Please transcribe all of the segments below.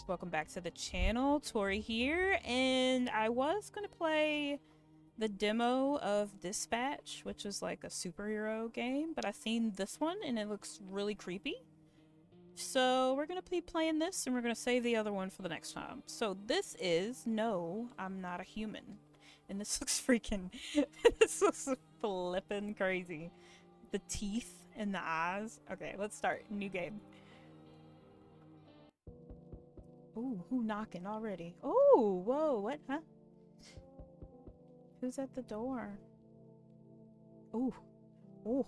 welcome back to the channel. Tori here, and I was gonna play the demo of Dispatch, which is like a superhero game, but I seen this one and it looks really creepy. So we're gonna be playing this and we're gonna save the other one for the next time. So this is No, I'm Not a Human. And this looks freaking this looks flippin' crazy. The teeth and the eyes. Okay, let's start. New game. Ooh, who knocking already? Oh, whoa, what, huh? Who's at the door? Ooh, ooh.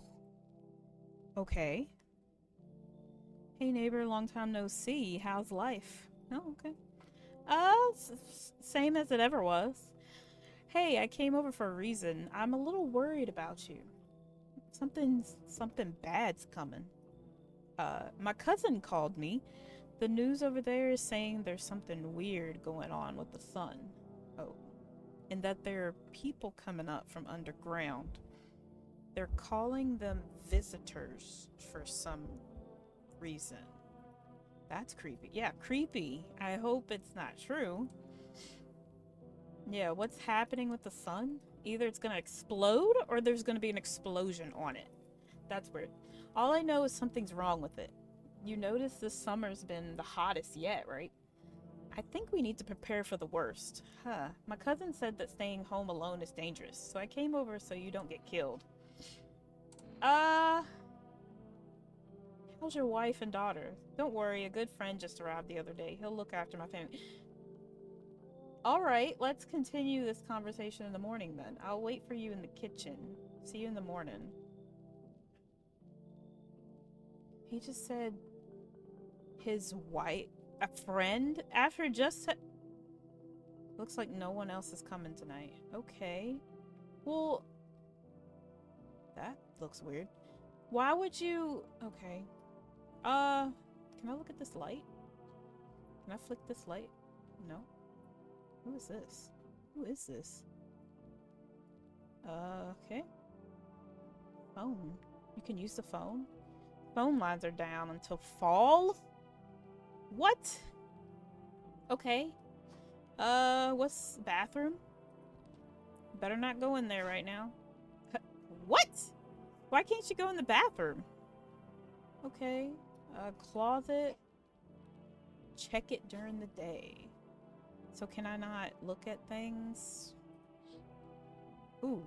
Okay. Hey neighbor, long time no see. How's life? Oh, okay. Same as it ever was. Hey, I came over for a reason. I'm a little worried about you. Something bad's coming. My cousin called me. The news over there is saying there's something weird going on with the sun. Oh. And that there are people coming up from underground. They're calling them visitors for some reason. That's creepy. Yeah, creepy. I hope it's not true. Yeah, what's happening with the sun? Either it's gonna explode or there's gonna be an explosion on it. That's weird. All I know is something's wrong with it. You notice this summer's been the hottest yet, right? I think we need to prepare for the worst. Huh. My cousin said that staying home alone is dangerous, so I came over so you don't get killed. How's your wife and daughter? Don't worry, a good friend just arrived the other day. He'll look after my family. Alright, let's continue this conversation in the morning then. I'll wait for you in the kitchen. See you in the morning. He just said his wife, a friend, after just looks like no one else is coming tonight. Okay. Well, that looks weird. Why would you... Okay. Can I look at this light? Can I flick this light? No. Who is this? Who is this? Okay. Phone. You can use the phone? Phone lines are down until fall? What? Okay. What's the bathroom? Better not go in there right now. What? Why can't you go in the bathroom? Okay. Closet. Check it during the day. So can I not look at things? Ooh.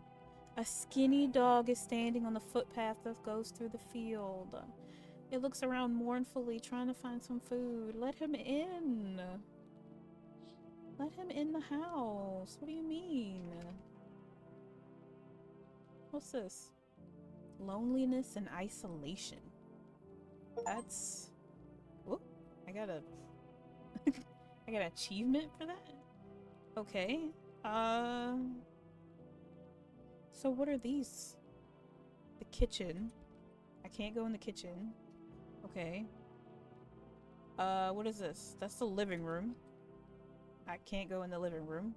A skinny dog is standing on the footpath that goes through the field. It looks around mournfully, trying to find some food. Let him in. Let him in the house. What do you mean? What's this? Loneliness and isolation. That's... Whoop. I got a... I got an achievement for that? Okay. So what are these? The kitchen. I can't go in the kitchen. Okay. What is this? That's the living room. I can't go in the living room.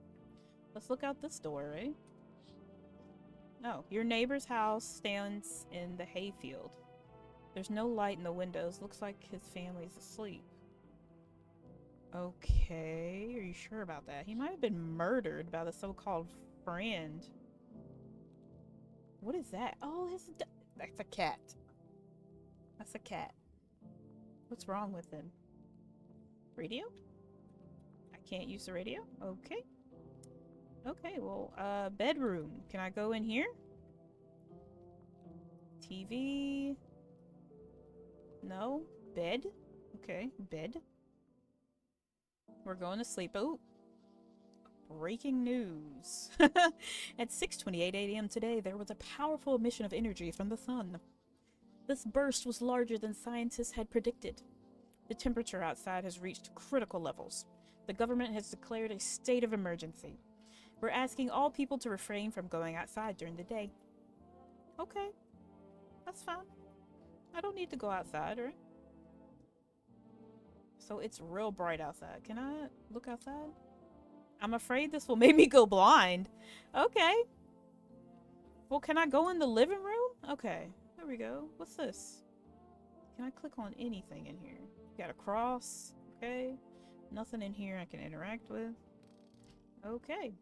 Let's look out this door, right? No. Your neighbor's house stands in the hayfield. There's no light in the windows. Looks like his family's asleep. Okay. Are you sure about that? He might have been murdered by the so-called friend. What is that? Oh, that's a cat. That's a cat. What's wrong with him? Radio? I can't use the radio? Okay. Okay, well, bedroom. Can I go in here? TV? No? Bed? Okay, bed. We're going to sleep. Oh. Breaking news. At 6:28 a.m. today, there was a powerful emission of energy from the sun. This burst was larger than scientists had predicted. The temperature outside has reached critical levels. The government has declared a state of emergency. We're asking all people to refrain from going outside during the day. Okay. That's fine. I don't need to go outside, right? So it's real bright outside. Can I look outside? I'm afraid this will make me go blind. Okay. Well, can I go in the living room? Okay. There we go. What's this? Can I click on anything in here? Got a cross. Okay. Nothing in here I can interact with. Okay.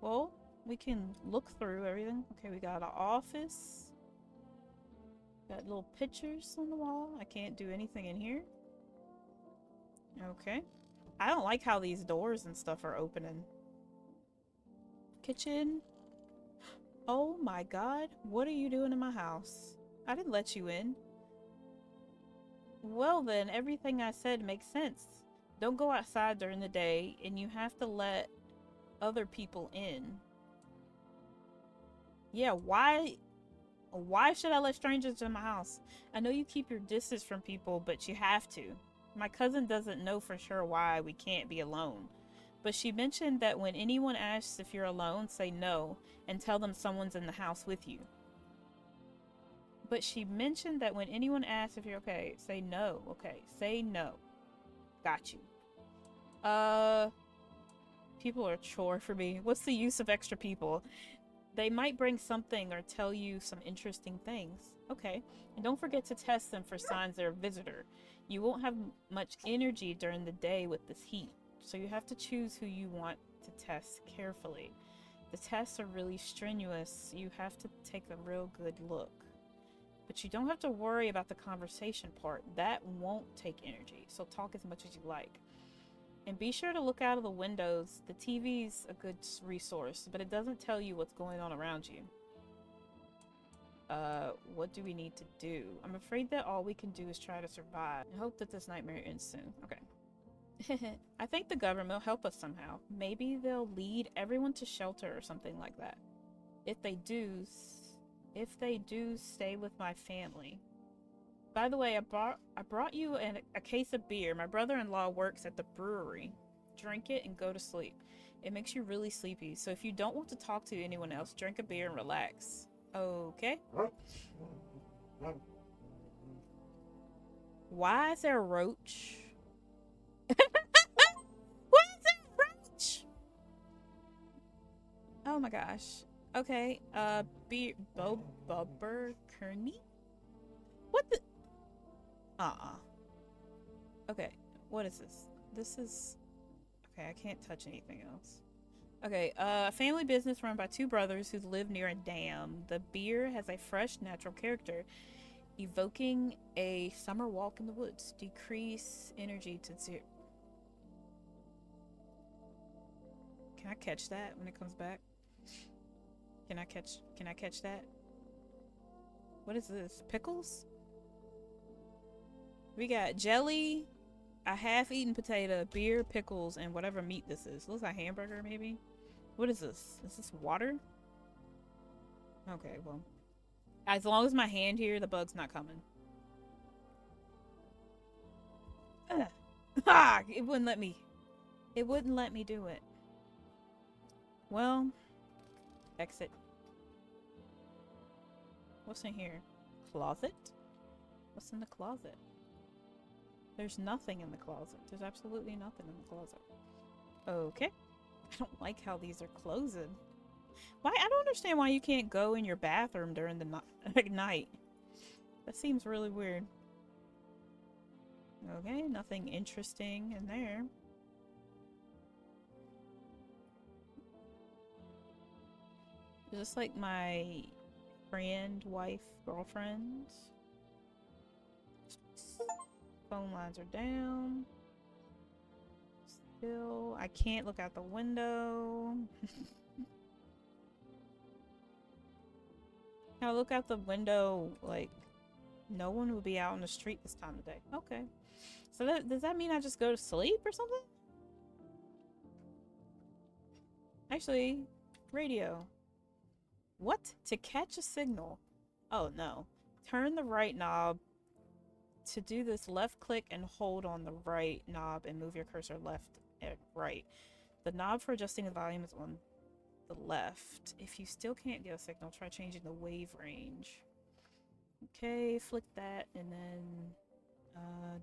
Well, we can look through everything. Okay, we got an office. Got little pictures on the wall. I can't do anything in here. Okay. I don't like how these doors and stuff are opening. Kitchen. Oh my god. What are you doing in my house? I didn't let you in. Well then, everything I said makes sense. Don't go outside during the day, and you have to let other people in. Yeah, why should I let strangers in my house? I know you keep your distance from people, but you have to. My cousin doesn't know for sure why we can't be alone. But she mentioned that when anyone asks if you're alone, say no and tell them someone's in the house with you. But she mentioned that when anyone asks if you're okay, say no. Okay, say no. Got you. People are a chore for me. What's the use of extra people? They might bring something or tell you some interesting things. Okay. And don't forget to test them for signs they're a visitor. You won't have much energy during the day with this heat, so you have to choose who you want to test carefully. The tests are really strenuous. You have to take a real good look. But you don't have to worry about the conversation part. That won't take energy, so talk as much as you like. And be sure to look out of the windows. The TV's a good resource, but it doesn't tell you what's going on around you. What do we need to do? I'm afraid that all we can do is try to survive. I hope that this nightmare ends soon. Okay. I think the government will help us somehow. Maybe they'll lead everyone to shelter or something like that. If they do, stay with my family. By the way, I brought you a case of beer. My brother-in-law works at the brewery. Drink it and go to sleep. It makes you really sleepy, so if you don't want to talk to anyone else, drink a beer and relax. Okay? Why is there a roach? Why is there a roach? Oh my gosh. Okay, Bubber Kearney? What the? Okay, what is this? This is... Okay, I can't touch anything else. Okay, a family business run by two brothers who live near a dam. The beer has a fresh, natural character, evoking a summer walk in the woods. Decrease energy to 0. Can I catch that when it comes back? Can I catch that? What is this? Pickles? We got jelly, a half-eaten potato, beer, pickles, and whatever meat this is. Looks like hamburger, maybe? What is this? Is this water? Okay, well. As long as my hand here, the bug's not coming. Ah! It wouldn't let me. It wouldn't let me do it. Well. Exit. What's in here? Closet? What's in the closet? There's nothing in the closet. There's absolutely nothing in the closet. Okay. I don't like how these are closing. Why? I don't understand why you can't go in your bathroom during the night. That seems really weird. Okay, nothing interesting in there. Is this like my friend, wife, girlfriend? Phone lines are down. Still, I can't look out the window. Can I look out the window like no one would be out on the street this time of day? Okay. So does that mean I just go to sleep or something? Actually, radio. What? To catch a signal. Oh no. Turn the right knob. To do this, left click and hold on the right knob and move your cursor left and right. The knob for adjusting the volume is on the left. If you still can't get a signal, try changing the wave range. Okay, flick that and then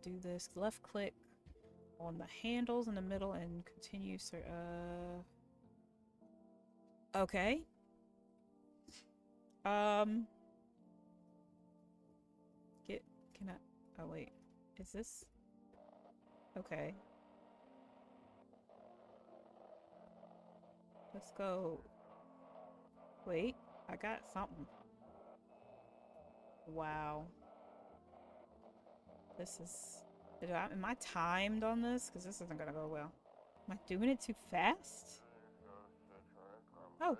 do this. Left click on the handles in the middle and continue. Okay. Can I... Oh, wait. Is this... Okay. Let's go. Wait, I got something. Wow. This is... Am I timed on this? Because this isn't gonna go well. Am I doing it too fast? Oh.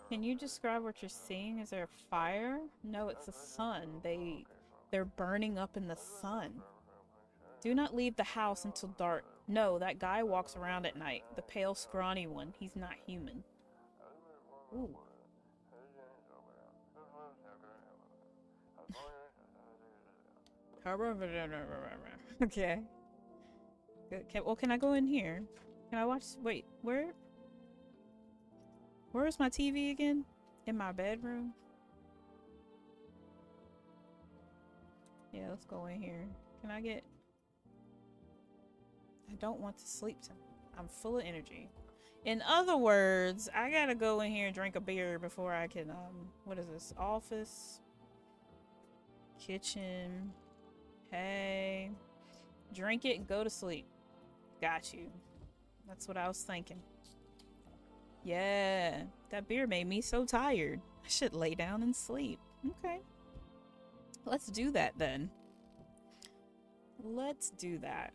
Can you describe what you're seeing? Is there a fire? No, it's the sun. They're burning up in the sun. Do not leave the house until dark. No, that guy walks around at night. The pale, scrawny one. He's not human. Ooh. Okay. Good. Well, can I go in here? Can I watch? Wait, where is my TV again? In my bedroom? Yeah, let's go in here. Can I get... I don't want to sleep tonight. I'm full of energy. In other words, I gotta go in here and drink a beer before I can, what is this? Office. Kitchen. Hey. Drink it and go to sleep. Got you. That's what I was thinking. Yeah. That beer made me so tired. I should lay down and sleep. Okay. Let's do that then. Let's do that.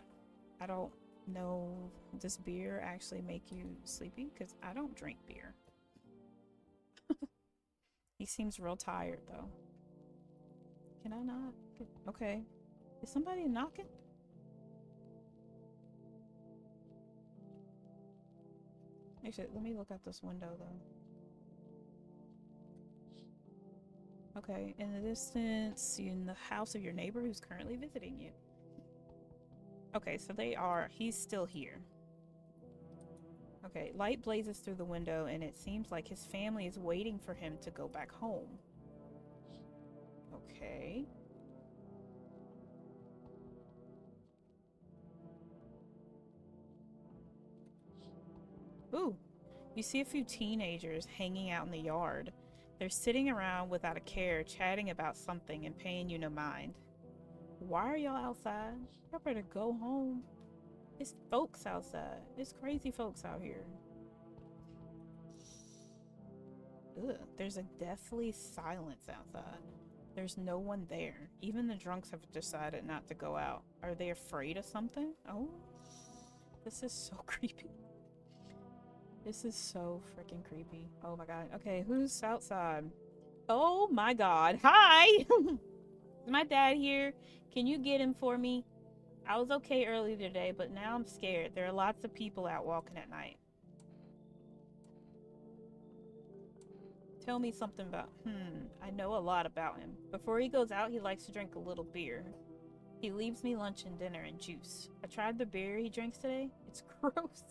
I don't know, does beer actually make you sleepy? Because I don't drink beer. He seems real tired though. Can I not? Okay. Is somebody knocking? Actually, let me look out this window though. Okay, in the distance, in the house of your neighbor who's currently visiting you. Okay, so he's still here. Okay, light blazes through the window and it seems like his family is waiting for him to go back home. Okay. Ooh, you see a few teenagers hanging out in the yard. They're sitting around without a care, chatting about something and paying you no mind. Why are y'all outside? Y'all better go home. It's folks outside. It's crazy folks out here. Ugh, there's a deathly silence outside. There's no one there. Even the drunks have decided not to go out. Are they afraid of something? Oh, this is so creepy. This is so freaking creepy. Oh my god. Okay, who's outside? Oh my god. Hi! Is my dad here? Can you get him for me? I was okay earlier today, but now I'm scared. There are lots of people out walking at night. Tell me something about... I know a lot about him. Before he goes out, he likes to drink a little beer. He leaves me lunch and dinner and juice. I tried the beer he drinks today. It's gross.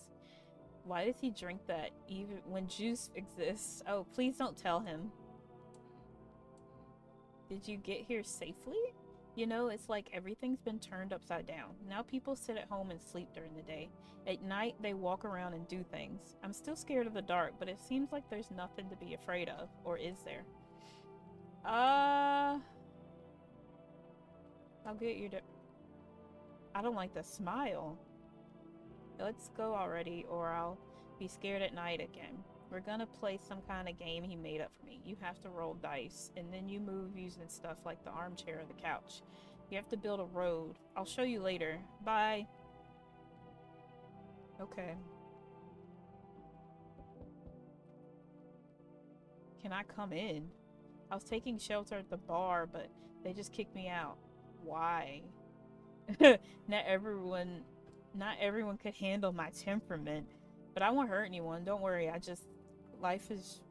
Why does he drink that even when juice exists? Oh, please don't tell him. Did you get here safely? You know, it's like everything's been turned upside down. Now people sit at home and sleep during the day. At night, they walk around and do things. I'm still scared of the dark, but it seems like there's nothing to be afraid of. Or is there? I'll get your... I don't like the smile. Let's go already, or I'll be scared at night again. We're gonna play some kind of game he made up for me. You have to roll dice, and then you move using stuff like the armchair or the couch. You have to build a road. I'll show you later. Bye. Okay. Can I come in? I was taking shelter at the bar, but they just kicked me out. Why? Not everyone could handle my temperament, but I won't hurt anyone. Don't worry. Life is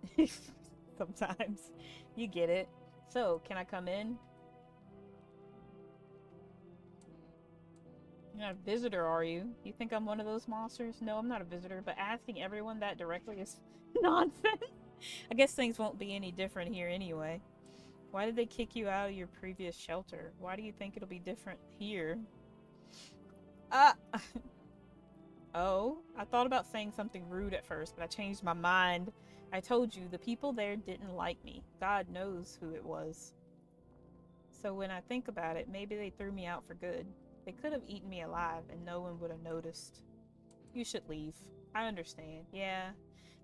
sometimes you get it. So, can I come in? You're not a visitor, are you? You think I'm one of those monsters? No, I'm not a visitor, but asking everyone that directly is nonsense. I guess things won't be any different here anyway. Why did they kick you out of your previous shelter? Why do you think it'll be different here? Oh, I thought about saying something rude at first, but I changed my mind. I told you, the people there didn't like me. God knows who it was. So when I think about it, maybe they threw me out for good. They could have eaten me alive and no one would have noticed. You should leave. I understand. Yeah,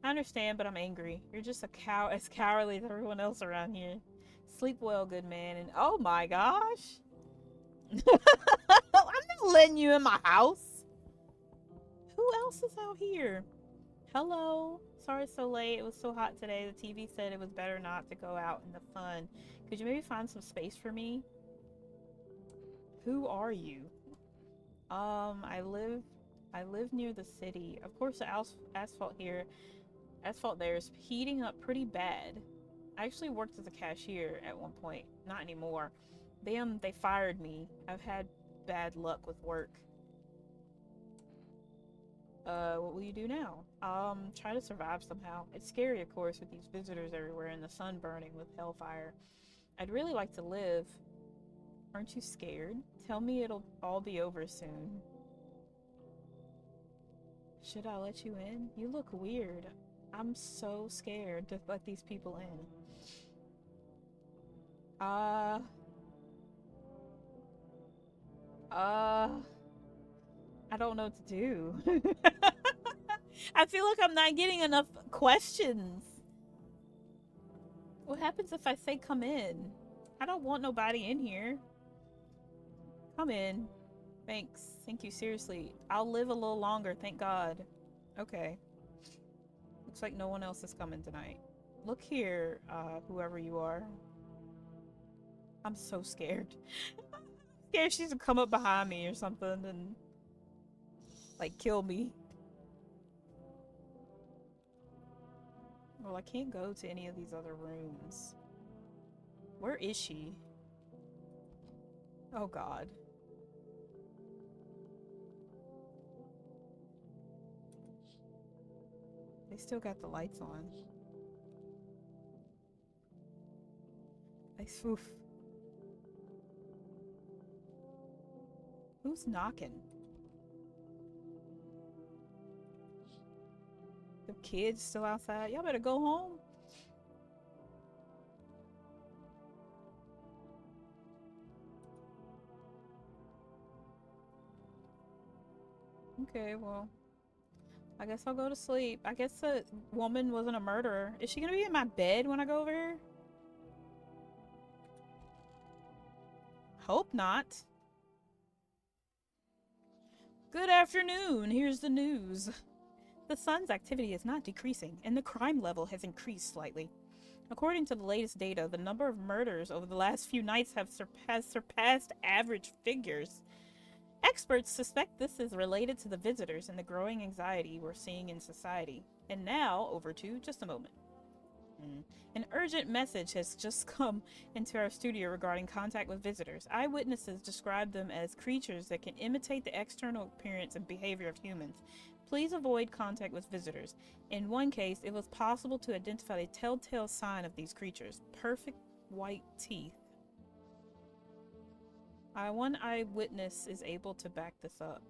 I understand, but I'm angry. You're just as cowardly as everyone else around here. Sleep well, good man. And oh my gosh. I'm not letting you in my house. Who else is out here? Hello. Sorry it's so late. It was so hot today. The TV said it was better not to go out in the sun. Could you maybe find some space for me? Who are you? I live near the city. Of course, the asphalt there is heating up pretty bad. I actually worked as a cashier at one point. Not anymore. They fired me. I've had bad luck with work. What will you do now? Try to survive somehow. It's scary, of course, with these visitors everywhere and the sun burning with hellfire. I'd really like to live. Aren't you scared? Tell me it'll all be over soon. Should I let you in? You look weird. I'm so scared to let these people in. I don't know what to do. I feel like I'm not getting enough questions. What happens if I say come in? I don't want nobody in here. Come in. Thanks. Thank you, seriously. I'll live a little longer, thank God. Okay. Looks like no one else is coming tonight. Look here, whoever you are. I'm so scared. I'm scared she's gonna come up behind me or something and like kill me. Well, I can't go to any of these other rooms. Where is she? Oh God. They still got the lights on. Oof. Who's knocking? The kids still outside? Y'all better go home. Okay, well, I guess I'll go to sleep. I guess the woman wasn't a murderer. Is she gonna be in my bed when I go over here? Hope not. Good afternoon. Here's the news. The sun's activity is not decreasing, and the crime level has increased slightly. According to the latest data, the number of murders over the last few nights have surpassed average figures. Experts suspect this is related to the visitors and the growing anxiety we're seeing in society. And now, over to just a moment. An urgent message has just come into our studio regarding contact with visitors. Eyewitnesses describe them as creatures that can imitate the external appearance and behavior of humans. Please avoid contact with visitors. In one case, it was possible to identify the telltale sign of these creatures: perfect white teeth. One eyewitness is able to back this up.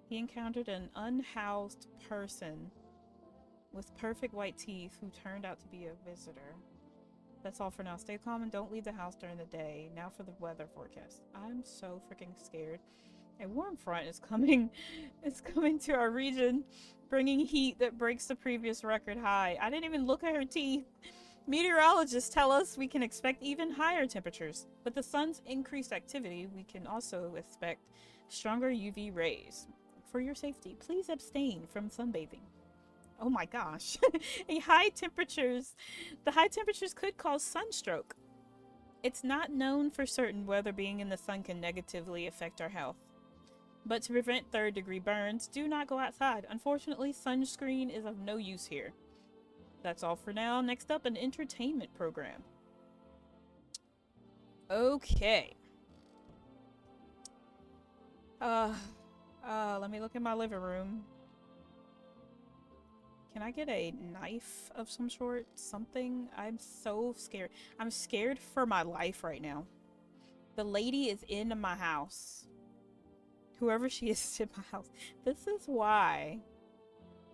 He encountered an unhoused person with perfect white teeth who turned out to be a visitor. That's all for now. Stay calm and don't leave the house during the day. Now for the weather forecast. I'm so freaking scared. A warm front is coming to our region, bringing heat that breaks the previous record high. I didn't even look at her teeth. Meteorologists tell us we can expect even higher temperatures. With the sun's increased activity, we can also expect stronger UV rays. For your safety, please abstain from sunbathing. Oh my gosh. The high temperatures could cause sunstroke. It's not known for certain whether being in the sun can negatively affect our health. But to prevent third-degree burns, do not go outside. Unfortunately, sunscreen is of no use here. That's all for now. Next up, an entertainment program. Okay. Let me look in my living room. Can I get a knife of some sort? Something? I'm so scared. I'm scared for my life right now. The lady is in my house. Whoever she is in my house. This is why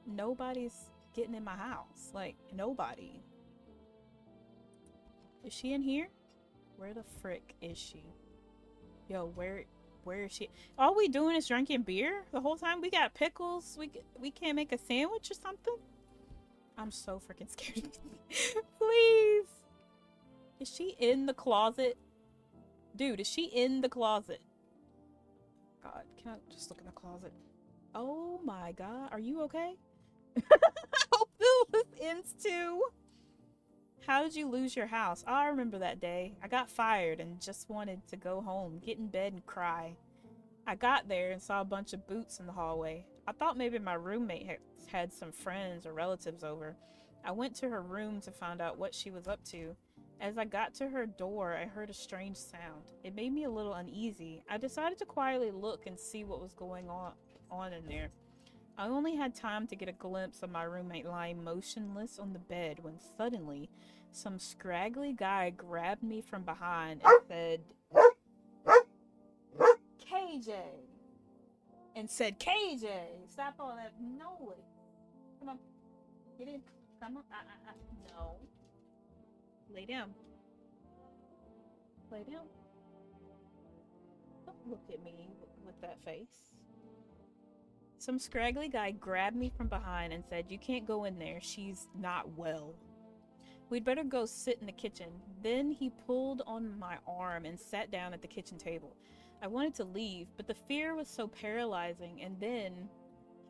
nobody's getting in my house. Like, nobody. Is she in here? Where the frick is she? Yo, where is she? All we doing is drinking beer the whole time? We got pickles. We can't make a sandwich or something? I'm so freaking scared. Please. Is she in the closet? Dude, is she in the closet? God, can I just look in the closet? Oh my god, are you okay? I hope this ends too. How did you lose your house? Oh, I remember that day. I got fired and just wanted to go home, get in bed and cry. I got there and saw a bunch of boots in the hallway. I thought maybe my roommate had some friends or relatives over. I went to her room to find out what she was up to. As I got to her door, I heard a strange sound. It made me a little uneasy. I decided to quietly look and see what was going on in there. I only had time to get a glimpse of my roommate lying motionless on the bed when suddenly some scraggly guy grabbed me from behind and said, KJ! And said, KJ! Stop all that noise. Come on. Get in. Come on. No. Lay down. Lay down. Don't look at me with that face. Some scraggly guy grabbed me from behind and said, you can't go in there. She's not well. We'd better go sit in the kitchen. Then he pulled on my arm and sat down at the kitchen table. I wanted to leave, but the fear was so paralyzing, and then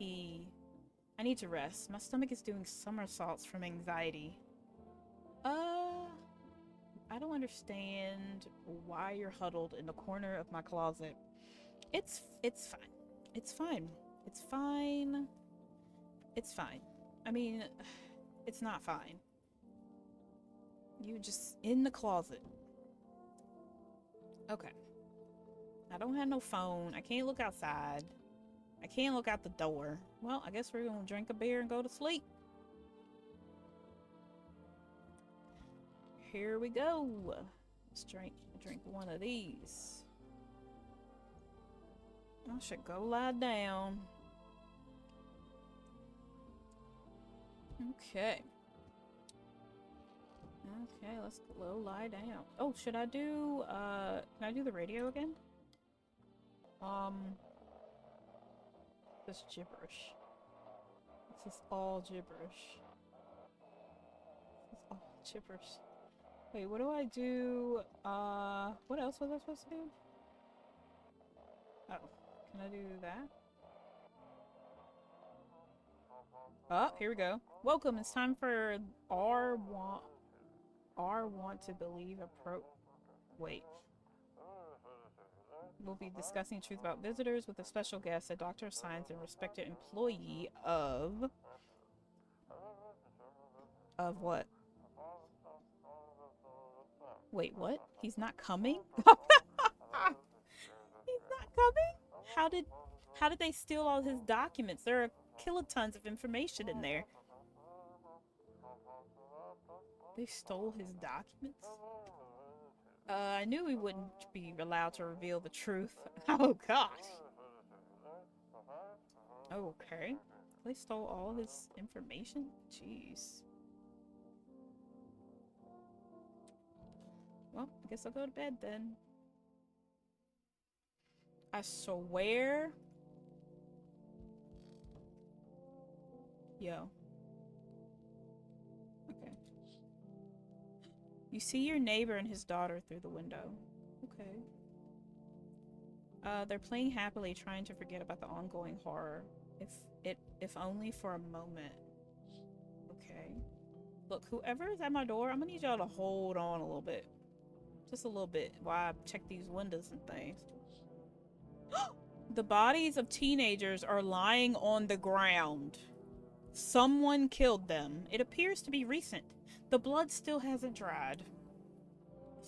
I need to rest. My stomach is doing somersaults from anxiety. I don't understand why you're huddled in the corner of my closet. It's fine. It's fine. It's fine. It's fine. I mean, it's not fine. You just in the closet. Okay. I don't have no phone. I can't look outside. I can't look out the door. Well, I guess we're gonna drink a beer and go to sleep. Here we go. Let's drink one of these. I should go lie down. Okay. Okay, let's go lie down. Oh, should I do, can I do the radio again? This gibberish. This is all gibberish. This is all gibberish. Wait, what do I do? What else was I supposed to do? Oh, can I do that? Oh, here we go. Welcome, it's time for R want to believe wait. We'll be discussing truth about visitors with a special guest, a doctor of science and respected employee of what? Wait, what? He's not coming? He's not coming? How did they steal all his documents? There are kilotons of information in there. They stole his documents? I knew we wouldn't be allowed to reveal the truth. Oh gosh. Okay. They stole all his information? Jeez. Well, I guess I'll go to bed then. I swear. Yo. Okay. You see your neighbor and his daughter through the window. Okay. They're playing happily, trying to forget about the ongoing horror. If only for a moment. Okay. Look, whoever is at my door, I'm gonna need y'all to hold on a little bit. Just a little bit while I check these windows and things. The bodies of teenagers are lying on the ground. Someone killed them. It appears to be recent. The blood still hasn't dried.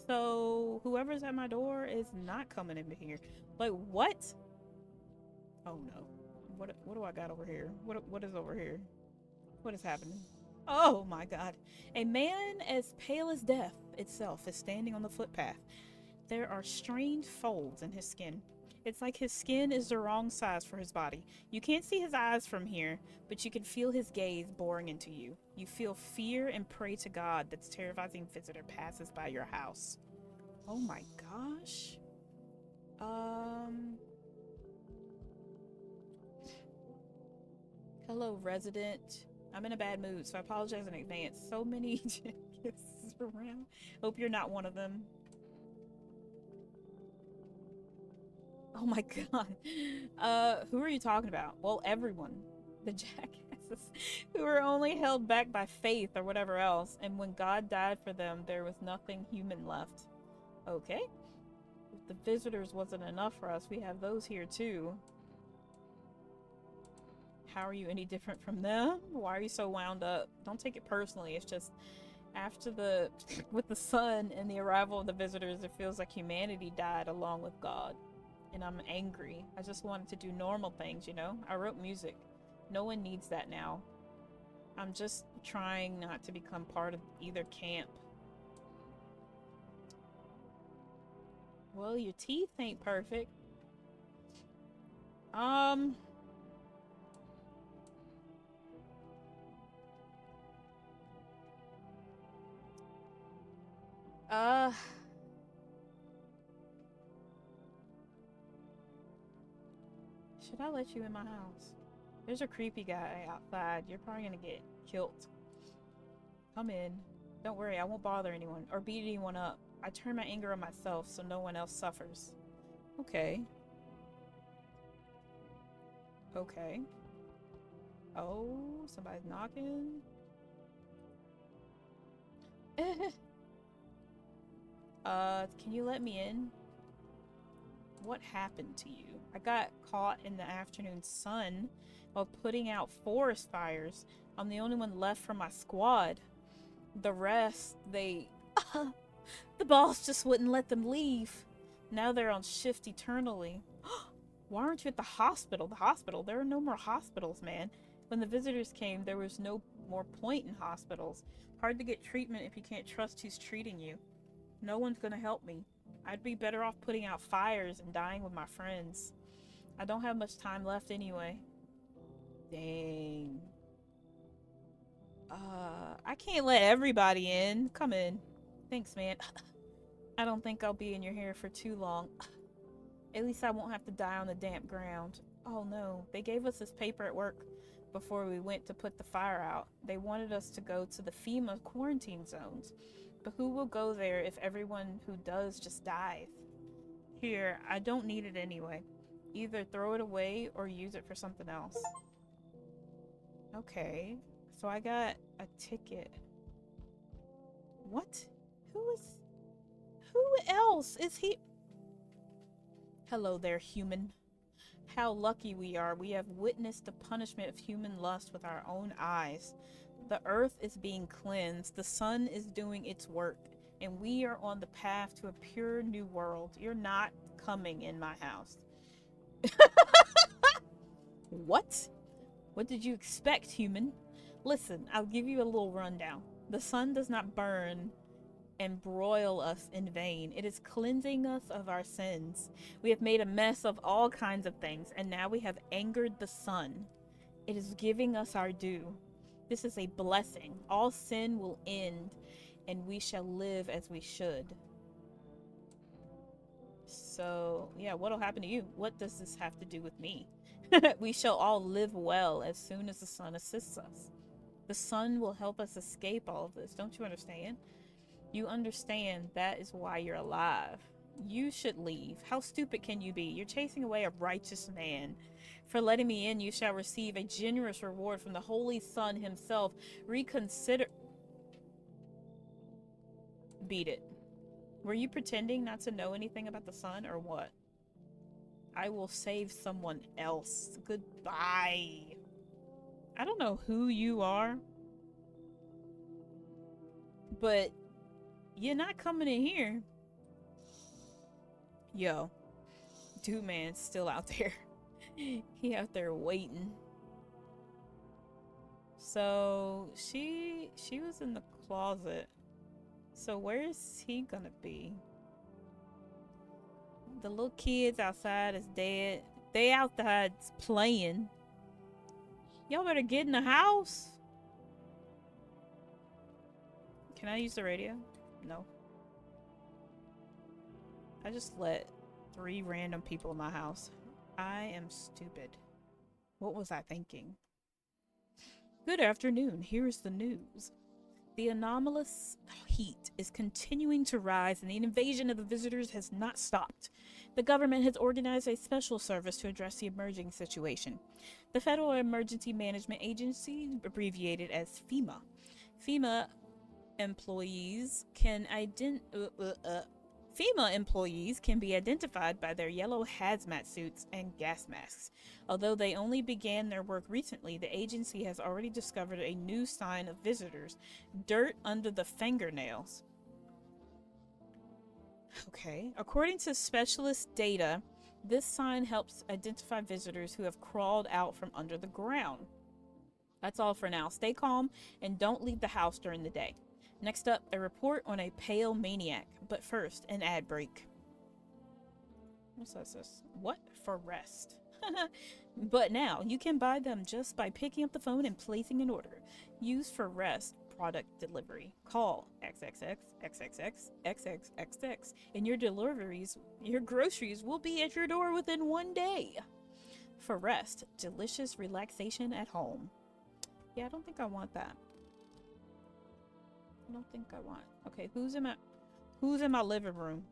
So whoever's at my door is not coming in here. Like, what? Oh no. What do I got over here? What is over here? What is happening? Oh my god. A man as pale as death itself is standing on the footpath. There are strange folds in his skin. It's like his skin is the wrong size for his body. You can't see his eyes from here, but you can feel his gaze boring into you. You feel fear and pray to God that this terrifying visitor passes by your house. Oh my gosh. Hello, resident. I'm in a bad mood, so I apologize in advance. So many kisses around. Hope you're not one of them. Oh my god. Who are you talking about? Well, everyone. The jackasses who were only held back by faith or whatever else, and when God died for them, there was nothing human left. Okay. If the visitors wasn't enough for us, we have those here too. How are you any different from them? Why are you so wound up? Don't take it personally. It's just after with the sun and the arrival of the visitors, it feels like humanity died along with God. And I'm angry. I just wanted to do normal things, you know? I wrote music. No one needs that now. I'm just trying not to become part of either camp. Well, your teeth ain't perfect. Should I let you in my house? There's a creepy guy outside. You're probably gonna get killed. Come in. Don't worry, I won't bother anyone or beat anyone up. I turn my anger on myself so no one else suffers. Okay. Okay. Oh, somebody's knocking. Can you let me in? What happened to you? I got caught in the afternoon sun while putting out forest fires. I'm the only one left from my squad. The rest, the boss just wouldn't let them leave. Now they're on shift eternally. Why aren't you at the hospital? The hospital? There are no more hospitals, man. When the visitors came, there was no more point in hospitals. Hard to get treatment if you can't trust who's treating you. No one's gonna help me. I'd be better off putting out fires and dying with my friends. I don't have much time left anyway. Dang. I can't let everybody in. Come in. Thanks, man. I don't think I'll be in your hair for too long. At least I won't have to die on the damp ground. Oh no, they gave us this paper at work before we went to put the fire out. They wanted us to go to the FEMA quarantine zones. But who will go there if everyone who does just dies? Here, I don't need it anyway. Either throw it away or use it for something else. Okay, so I got a ticket. What? Who else is he? Hello there, human. How lucky we are. We have witnessed the punishment of human lust with our own eyes. The earth is being cleansed. The sun is doing its work. And we are on the path to a pure new world. You're not coming in my house. What? What did you expect, human? Listen, I'll give you a little rundown. The sun does not burn and broil us in vain. It is cleansing us of our sins. We have made a mess of all kinds of things, and now we have angered the sun. It is giving us our due. This is a blessing. All sin will end, and we shall live as we should. So, yeah, what'll happen to you? What does this have to do with me? We shall all live well as soon as the sun assists us. The sun will help us escape all of this. Don't you understand? You understand that is why you're alive. You should leave. How stupid can you be? You're chasing away a righteous man. For letting me in, you shall receive a generous reward from the Holy Sun himself. Reconsider. Beat it. Were you pretending not to know anything about the sun or what? I will save someone else. Goodbye. I don't know who you are, but you're not coming in here. Yo, dude man's still out there. He out there waiting. So she was in the closet. So where's he gonna be? The little kids outside is dead. They outside playing. Y'all better get in the house. Can I use the radio? No. I just let 3 random people in my house. I am stupid. What was I thinking? Good afternoon. Here's the news. The anomalous heat is continuing to rise, and the invasion of the visitors has not stopped. The government has organized a special service to address the emerging situation. The Federal Emergency Management Agency, abbreviated as FEMA. FEMA employees can FEMA employees can be identified by their yellow hazmat suits and gas masks. Although they only began their work recently, the agency has already discovered a new sign of visitors: dirt under the fingernails. Okay. According to specialist data, this sign helps identify visitors who have crawled out from under the ground. That's all for now. Stay calm and don't leave the house during the day. Next up, a report on a pale maniac. But first, an ad break. What's this? What? For rest. But now, you can buy them just by picking up the phone and placing an order. Use for rest product delivery. Call XXX XXX XXXX and your groceries will be at your door within 1 day. For rest, delicious relaxation at home. Yeah, I don't think I want that. I don't think I want. Okay, who's in my living room?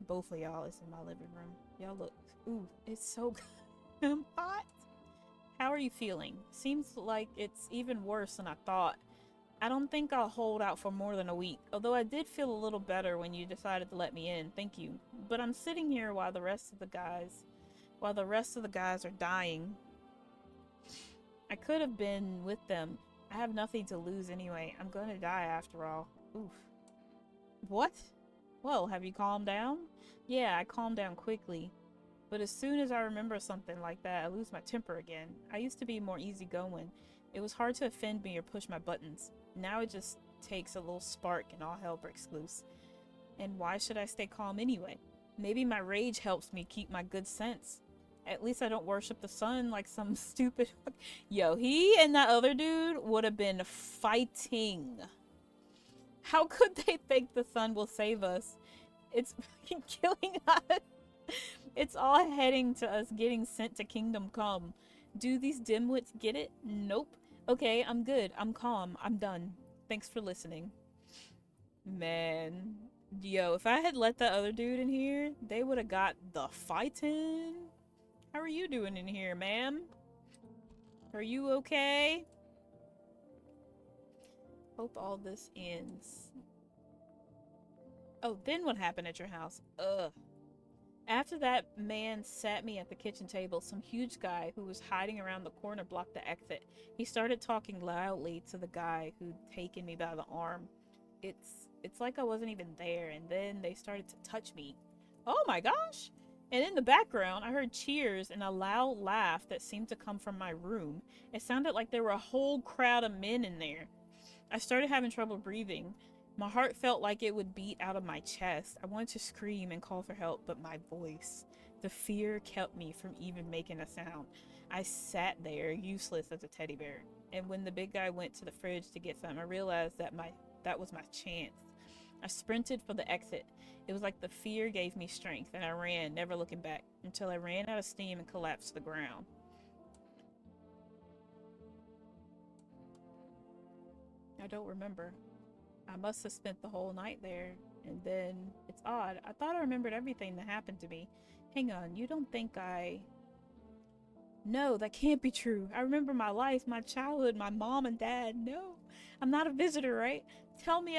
Both of y'all is in my living room. Y'all look. Ooh, it's so hot. How are you feeling? Seems like it's even worse than I thought. I don't think I'll hold out for more than a week, although I did feel a little better when you decided to let me in. Thank you. But I'm sitting here while the rest of the guys are dying. I could have been with them. I have nothing to lose anyway. I'm gonna die after all. Oof. What? Well, have you calmed down? Yeah, I calmed down quickly. But as soon as I remember something like that, I lose my temper again. I used to be more easygoing. It was hard to offend me or push my buttons. Now it just takes a little spark and all hell breaks loose. And why should I stay calm anyway? Maybe my rage helps me keep my good sense. At least I don't worship the sun like some stupid... Yo, he and that other dude would have been fighting. How could they think the sun will save us? It's fucking killing us. It's all heading to us getting sent to Kingdom Come. Do these dimwits get it? Nope. Okay, I'm good. I'm calm. I'm done. Thanks for listening. Man. Yo, if I had let that other dude in here, they would have got the fighting. How are you doing in here, ma'am? Are you okay? Hope all this ends. Oh, then what happened at your house? Ugh. After that man sat me at the kitchen table, some huge guy who was hiding around the corner blocked the exit. He started talking loudly to the guy who'd taken me by the arm. It's like I wasn't even there, and then they started to touch me. Oh my gosh! And in the background, I heard cheers and a loud laugh that seemed to come from my room. It sounded like there were a whole crowd of men in there. I started having trouble breathing. My heart felt like it would beat out of my chest. I wanted to scream and call for help, but my voice, the fear kept me from even making a sound. I sat there, useless as a teddy bear. And when the big guy went to the fridge to get something, I realized that was my chance. I sprinted for the exit. It was like the fear gave me strength, and I ran, never looking back, until I ran out of steam and collapsed to the ground. I don't remember. I must have spent the whole night there, and then it's odd. I thought I remembered everything that happened to me. Hang on, you don't think I... No, that can't be true. I remember my life, my childhood, my mom and dad. No, I'm not a visitor, right? Tell me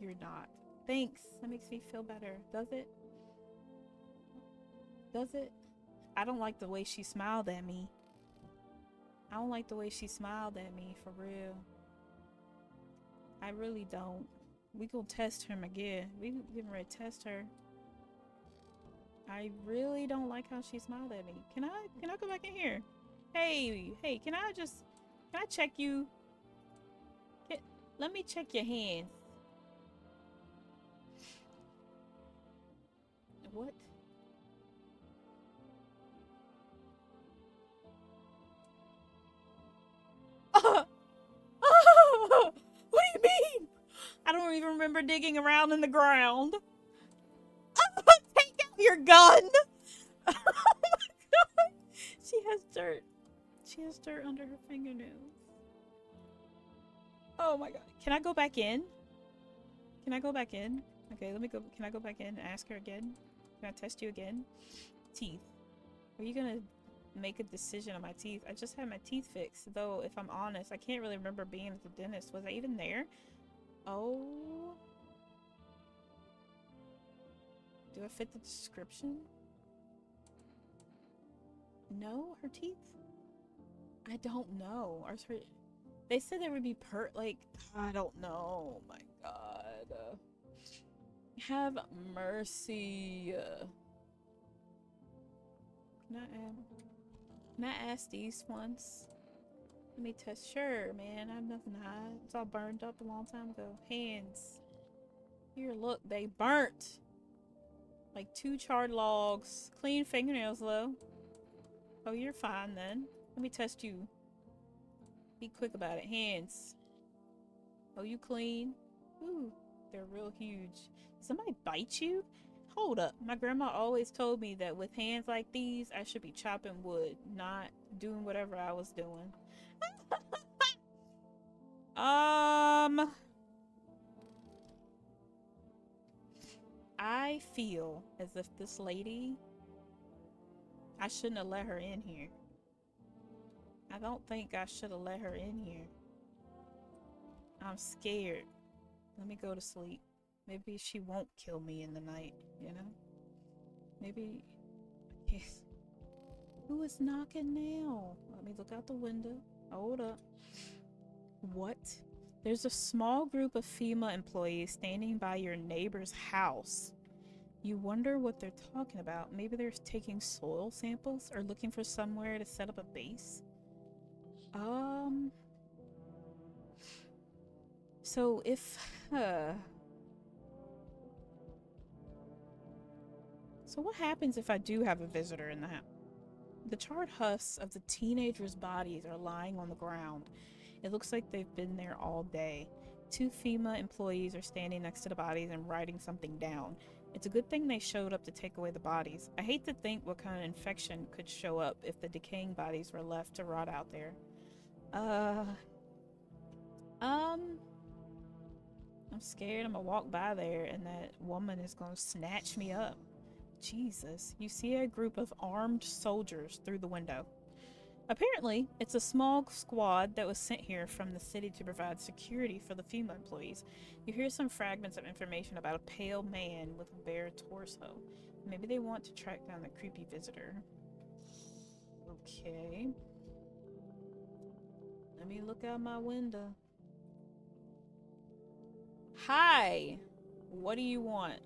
You're not. Thanks. That makes me feel better. Does it? Does it? I don't like the way she smiled at me. I don't like the way she smiled at me, for real. I really don't. We gonna test him again. We getting ready to test her. I really don't like how she smiled at me. Can I go back in here? Hey, can I check you? Let me check your hands. What? What do you mean? I don't even remember digging around in the ground. Take out your gun. She has dirt. She has dirt under her fingernails. Oh my god. Can I go back in? Can I go back in? Okay, let me go. Can I go back in and ask her again? Can I test you again? Teeth. Are you gonna make a decision on my teeth? I just had my teeth fixed, though if I'm honest, I can't really remember being at the dentist. Was I even there? Oh. Do I fit the description? No? Her teeth? I don't know. Are her... They said there would be like, I don't know. Oh my god. Have mercy. Can I ask these ones? Let me test. Sure, man. I have nothing to hide. It's all burned up a long time ago. Hands. Here, look. They burnt. Like 2 charred logs. Clean fingernails, though. Oh, you're fine then. Let me test you. Be quick about it. Hands. Oh, you clean? Ooh, they're real huge. Did somebody bite you? Hold up. My grandma always told me that with hands like these, I should be chopping wood, not doing whatever I was doing. I feel as if this lady, I shouldn't have let her in here. I don't think I should have let her in here. I'm scared. Let me go to sleep. Maybe she won't kill me in the night, you know? Maybe... Yes. Who is knocking now? Let me look out the window. Hold up. What? There's a small group of FEMA employees standing by your neighbor's house. You wonder what they're talking about. Maybe they're taking soil samples or looking for somewhere to set up a base. So if, So what happens if I do have a visitor in the house? The charred husks of the teenagers' bodies are lying on the ground. It looks like they've been there all day. 2 FEMA employees are standing next to the bodies and writing something down. It's a good thing they showed up to take away the bodies. I hate to think what kind of infection could show up if the decaying bodies were left to rot out there. I'm scared I'm gonna walk by there and that woman is gonna snatch me up. Jesus. You see a group of armed soldiers through the window. Apparently, it's a small squad that was sent here from the city to provide security for the FEMA employees. You hear some fragments of information about a pale man with a bare torso. Maybe they want to track down the creepy visitor. Okay. Let me look out my window. Hi! What do you want?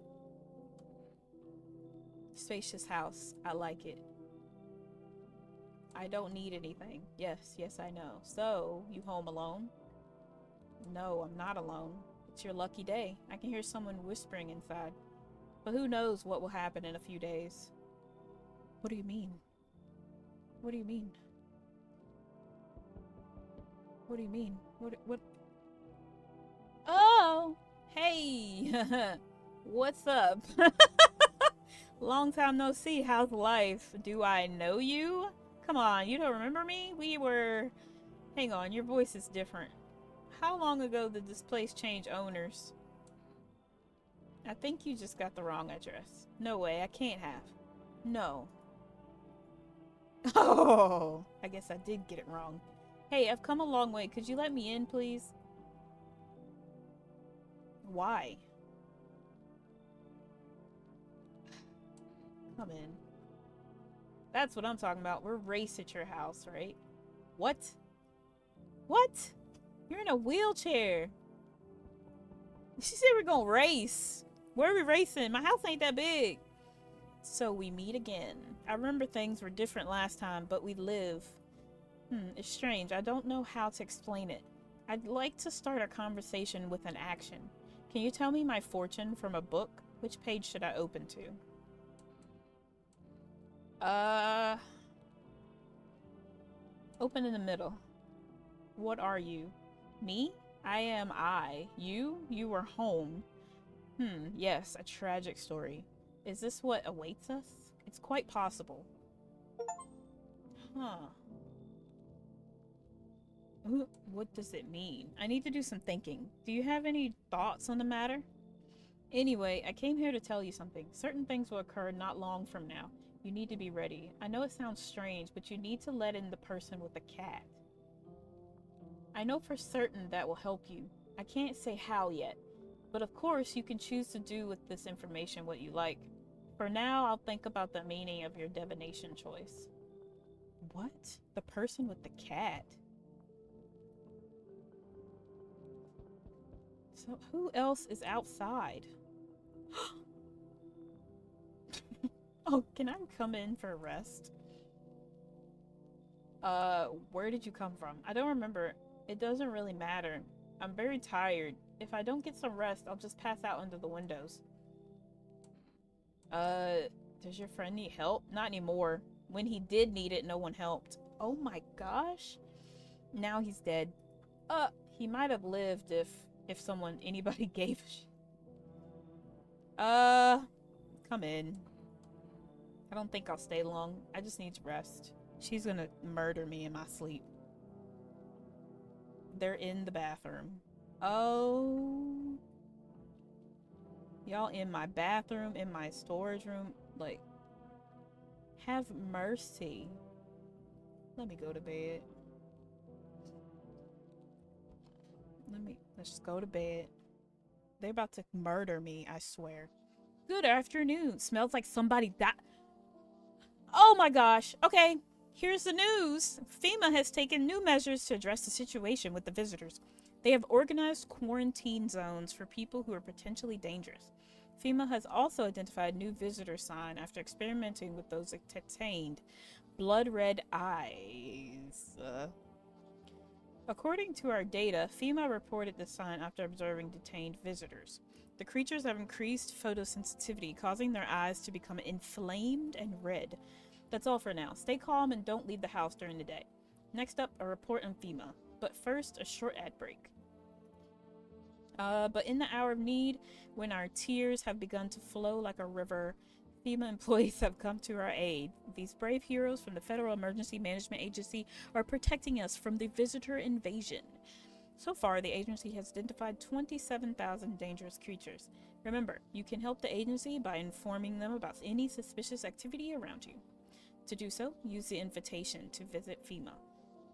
Spacious house. I like it. I don't need anything. Yes, I know. So, you home alone? No, I'm not alone. It's your lucky day. I can hear someone whispering inside. But who knows what will happen in a few days. What do you mean? What do you mean? What do you mean? What? Oh! Hey! What's up? Long time no see. How's life? Do I know you? Come on, you don't remember me? We were... Hang on, your voice is different. How long ago did this place change owners? I think you just got the wrong address. No way, I can't have. No. Oh, I guess I did get it wrong. Hey, I've come a long way. Could you let me in, please? Why? Come in. That's what I'm talking about. We're race at your house, right? What? What? You're in a wheelchair. She said we're gonna race. Where are we racing? My house ain't that big. So we meet again. I remember things were different last time, but we live. It's strange. I don't know how to explain it. I'd like to start a conversation with an action. Can you tell me my fortune from a book? Which page should I open to? Open in the middle. What are you? Me? I am I. You? You are home. Yes, a tragic story. Is this what awaits us? It's quite possible. Huh. What does it mean? I need to do some thinking. Do you have any thoughts on the matter? Anyway, I came here to tell you something. Certain things will occur not long from now. You need to be ready. I know it sounds strange, but you need to let in the person with the cat. I know for certain that will help you. I can't say how yet, but of course you can choose to do with this information what you like. For now, I'll think about the meaning of your divination choice. What? The person with the cat? So who else is outside? Oh, can I come in for a rest? Where did you come from? I don't remember. It doesn't really matter. I'm very tired. If I don't get some rest, I'll just pass out under the windows. Does your friend need help? Not anymore. When he did need it, no one helped. Oh my gosh. Now he's dead. He might have lived if anybody gave a shit. Come in. I don't think I'll stay long. I just need to rest. She's gonna murder me in my sleep. They're in the bathroom. Oh. Y'all in my bathroom, in my storage room. Like, have mercy. Let me go to bed. Let's just go to bed. They're about to murder me, I swear. Good afternoon. Smells like somebody died. Oh my gosh. Okay, here's the news. FEMA has taken new measures to address the situation with the visitors. They have organized quarantine zones for people who are potentially dangerous. FEMA has also identified new visitor sign after experimenting with those detained. Blood red eyes. According to our data, FEMA reported the sign after observing detained visitors. The creatures have increased photosensitivity, causing their eyes to become inflamed and red. That's all for now. Stay calm and don't leave the house during the day. Next up, a report on FEMA. But first, a short ad break. But in the hour of need, when our tears have begun to flow like a river, FEMA employees have come to our aid. These brave heroes from the Federal Emergency Management Agency are protecting us from the visitor invasion. So far, the agency has identified 27,000 dangerous creatures. Remember, you can help the agency by informing them about any suspicious activity around you. To do so, use the invitation to visit FEMA.